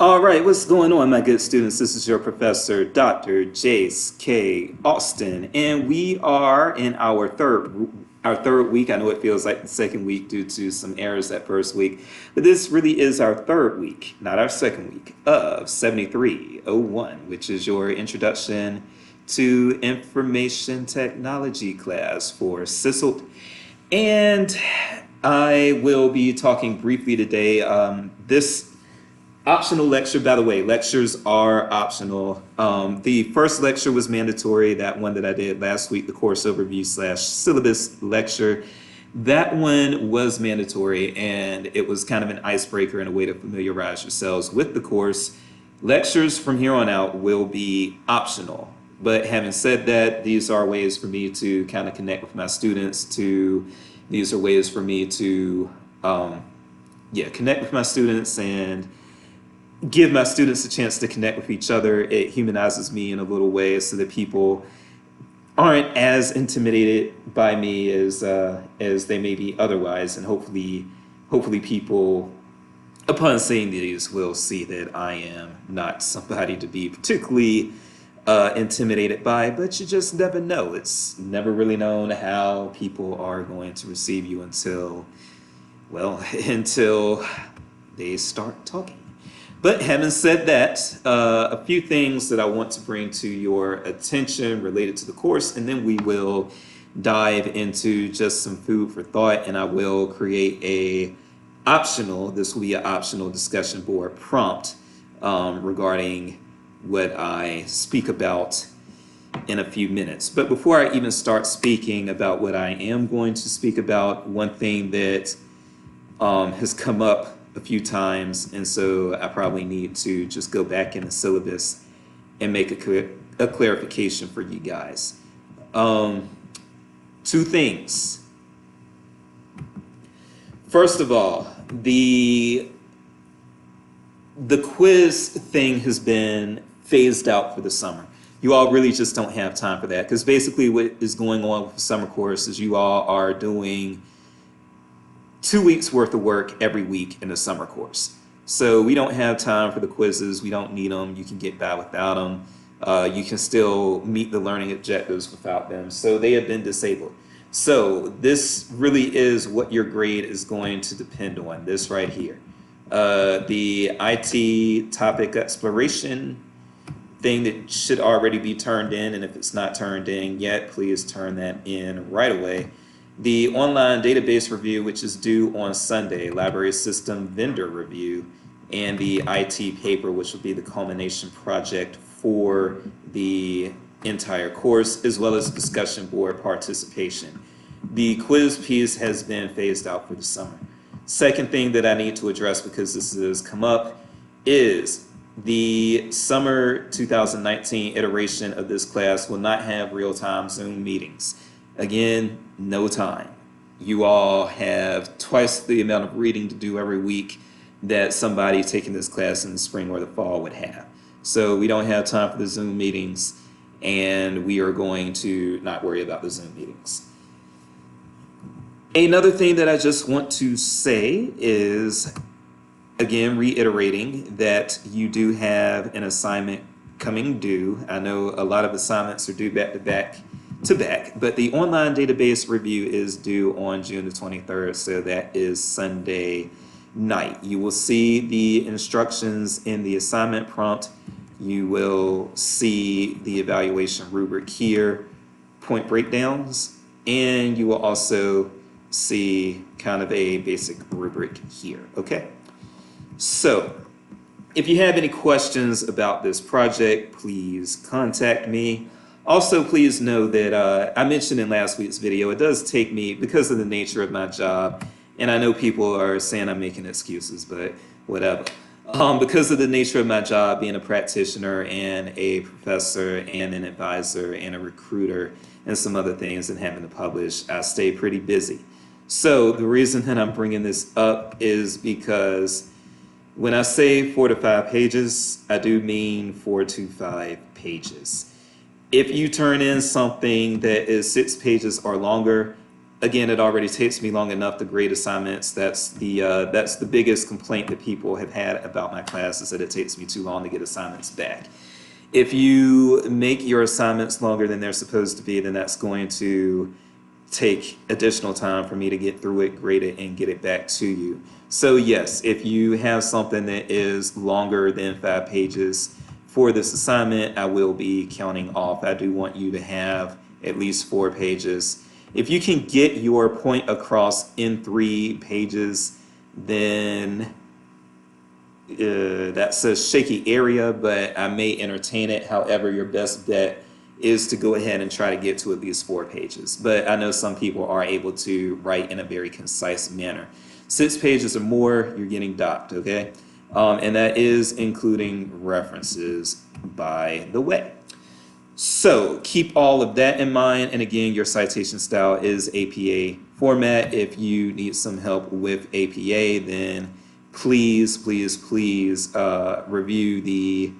All right, what's going on, my good students? This is your professor, Dr. Jace K. Austin, and we are in our third week. I know it feels like the second week due to some errors that first week, but this really is our third week, not our second week, of 7301, which is your introduction to information technology class for CISLT. And I will be talking briefly today. This optional lecture, by the way, lectures are optional. The first lecture was mandatory, that one that I did last week, the course overview slash syllabus lecture. That one was mandatory, and it was kind of an icebreaker and a way to familiarize yourselves with the course. Lectures from here on out will be optional. But having said that, these are ways for me to kind of connect with my students. These are ways for me to, connect with my students and give my students a chance to connect with each other. It humanizes me in a little way so that people aren't as intimidated by me as they may be otherwise, and hopefully people upon seeing these will see that I am not somebody to be particularly intimidated by, but you just never know. It's never really known how people are going to receive you until, well, until they start talking. But having said that, a few things that I want to bring to your attention related to the course, and then we will dive into just some food for thought, and I will create this will be an optional discussion board prompt regarding what I speak about in a few minutes. But before I even start speaking about what I am going to speak about, one thing that has come up a few times, and so I probably need to just go back in the syllabus and make a clarification for you guys. Two things. First of all, the quiz thing has been phased out for the summer. You all really just don't have time for that, because basically what is going on with the summer course is you all are doing 2 weeks worth of work every week in the summer course. So we don't have time for the quizzes. We don't need them. You can get by without them. You can still meet the learning objectives without them. So they have been disabled. So this really is what your grade is going to depend on, this right here. The IT topic exploration thing that should already be turned in, and if it's not turned in yet, please turn that in right away. The online database review, which is due on Sunday, library system vendor review, and the IT paper, which will be the culmination project for the entire course, as well as discussion board participation. The quiz piece has been phased out for the summer. Second thing that I need to address, because this has come up, is the summer 2019 iteration of this class will not have real-time Zoom meetings. Again, no time. You all have twice the amount of reading to do every week that somebody taking this class in the spring or the fall would have. So we don't have time for the Zoom meetings, and we are going to not worry about the Zoom meetings. Another thing that I just want to say is, again, reiterating that you do have an assignment coming due. I know a lot of assignments are due back to back, but the online database review is due on June the 23rd, so that is Sunday night. You will see the instructions in the assignment prompt. You will see the evaluation rubric here, point breakdowns, and you will also see kind of a basic rubric here, okay? So if you have any questions about this project, please contact me. Also, please know that I mentioned in last week's video, it does take me, because of the nature of my job, and I know people are saying I'm making excuses, but whatever. Because of the nature of my job, being a practitioner and a professor and an advisor and a recruiter and some other things, and having to publish, I stay pretty busy. So the reason that I'm bringing this up is because when I say 4 to 5 pages, I do mean 4 to 5 pages. If you turn in something that is 6 pages or longer, again, it already takes me long enough to grade assignments. That's the biggest complaint that people have had about my class, is that it takes me too long to get assignments back. If you make your assignments longer than they're supposed to be, then that's going to take additional time for me to get through it, grade it, and get it back to you. So yes, if you have something that is longer than 5 pages for this assignment, I will be counting off. I do want you to have at least 4 pages. If you can get your point across in 3 pages, then that's a shaky area, but I may entertain it. However, your best bet is to go ahead and try to get to at least 4 pages. But I know some people are able to write in a very concise manner. 6 pages or more, you're getting docked, okay? And that is including references, by the way. So keep all of that in mind. And again, your citation style is APA format. If you need some help with APA, then please review the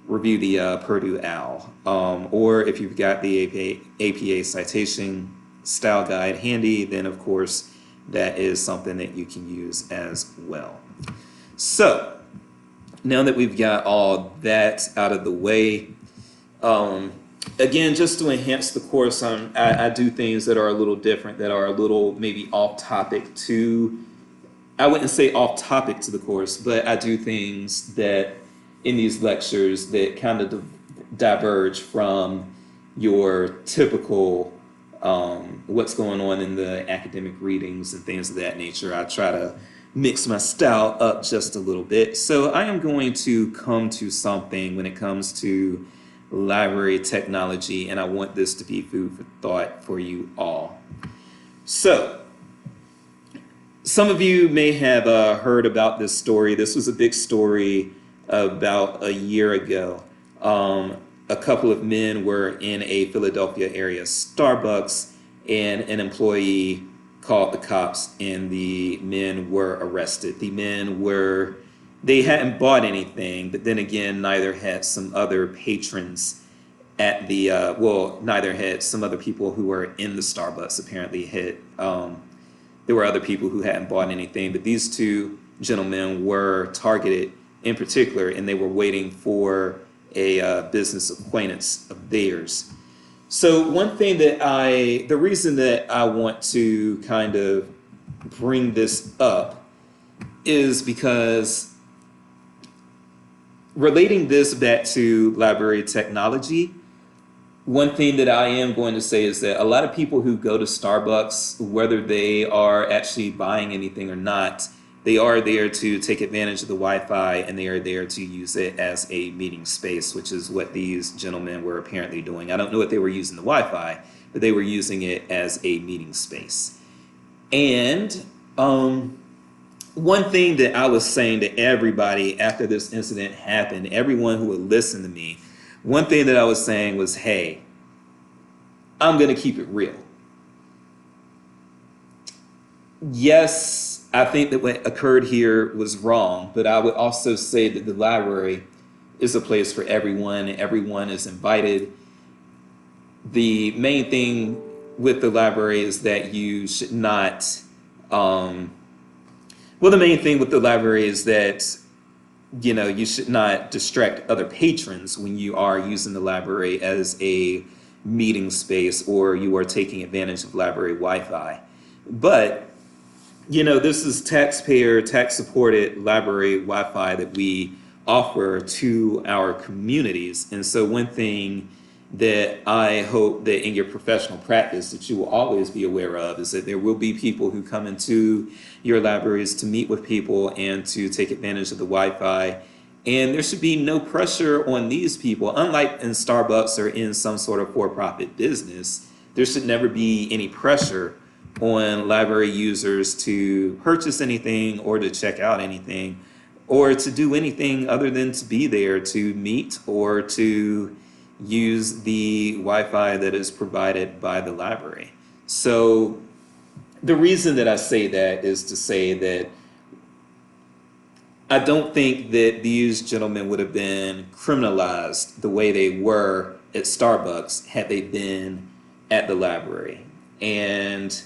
Purdue OWL. Or if you've got the APA citation style guide handy, then of course that is something that you can use as well. So now that we've got all that out of the way, again, just to enhance the course, I do things that are a little different, that are a little maybe off topic to, I wouldn't say off topic to the course, but I do things that in these lectures that kind of diverge from your typical what's going on in the academic readings and things of that nature. I try to mix my style up just a little bit. So I am going to come to something when it comes to library technology, and I want this to be food for thought for you all. So some of you may have heard about this story. This was a big story about a year ago. A couple of men were in a Philadelphia area Starbucks, and an employee called the cops, and the men were arrested. The men were, they hadn't bought anything, but then again, neither had some other patrons at the, neither had some other people who were in the Starbucks apparently had, there were other people who hadn't bought anything, but these 2 gentlemen were targeted in particular, and they were waiting for a business acquaintance of theirs. So one thing that the reason that I want to kind of bring this up is because relating this back to library technology, one thing that I am going to say is that a lot of people who go to Starbucks, whether they are actually buying anything or not, they are there to take advantage of the Wi-Fi, and they are there to use it as a meeting space, which is what these gentlemen were apparently doing. I don't know if they were using the Wi-Fi, but they were using it as a meeting space. And one thing that I was saying to everybody after this incident happened, everyone who would listen to me, one thing that I was saying was, hey, I'm going to keep it real. Yes, I think that what occurred here was wrong, but I would also say that the library is a place for everyone, and everyone is invited. The main thing with the library is that you should not, the main thing with the library is that, you know, you should not distract other patrons when you are using the library as a meeting space or you are taking advantage of library Wi-Fi. But you know, this is taxpayer, tax-supported library Wi-Fi that we offer to our communities. And so one thing that I hope that in your professional practice that you will always be aware of is that there will be people who come into your libraries to meet with people and to take advantage of the Wi-Fi. And there should be no pressure on these people. Unlike in Starbucks or in some sort of for-profit business, there should never be any pressure on library users to purchase anything or to check out anything or to do anything other than to be there to meet or to use the Wi-Fi that is provided by the library. So the reason that I say that is to say that I don't think that these gentlemen would have been criminalized the way they were at Starbucks had they been at the library. And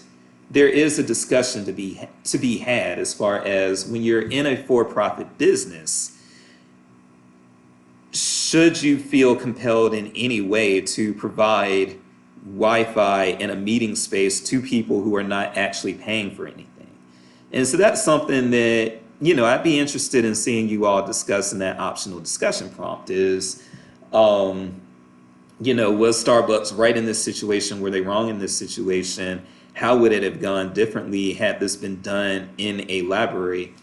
there is a discussion to be had as far as when you're in a for-profit business, should you feel compelled in any way to provide Wi-Fi in a meeting space to people who are not actually paying for anything? And so that's something that, I'd be interested in seeing you all discuss in that optional discussion prompt is, was Starbucks right in this situation? Were they wrong in this situation? How would it have gone differently had this been done in a library?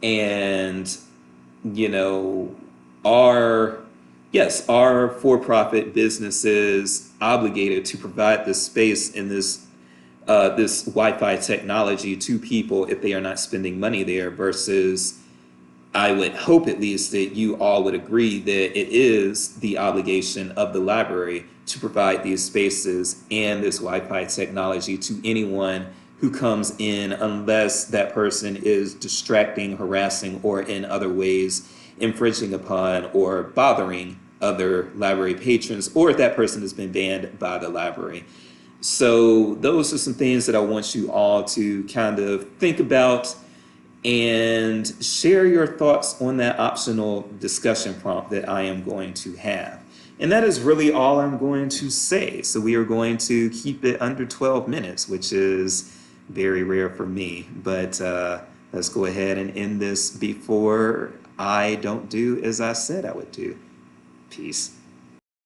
And, you know, are, yes, are for-profit businesses obligated to provide this space and this Wi-Fi technology to people if they are not spending money there versus I would hope at least that you all would agree that it is the obligation of the library to provide these spaces and this Wi-Fi technology to anyone who comes in unless that person is distracting, harassing, or in other ways infringing upon or bothering other library patrons, or if that person has been banned by the library. So those are some things that I want you all to kind of think about and share your thoughts on that optional discussion prompt that I am going to have. And that is really all I'm going to say. So we are going to keep it under 12 minutes, which is very rare for me. But let's go ahead and end this before I don't do as I said I would do. Peace.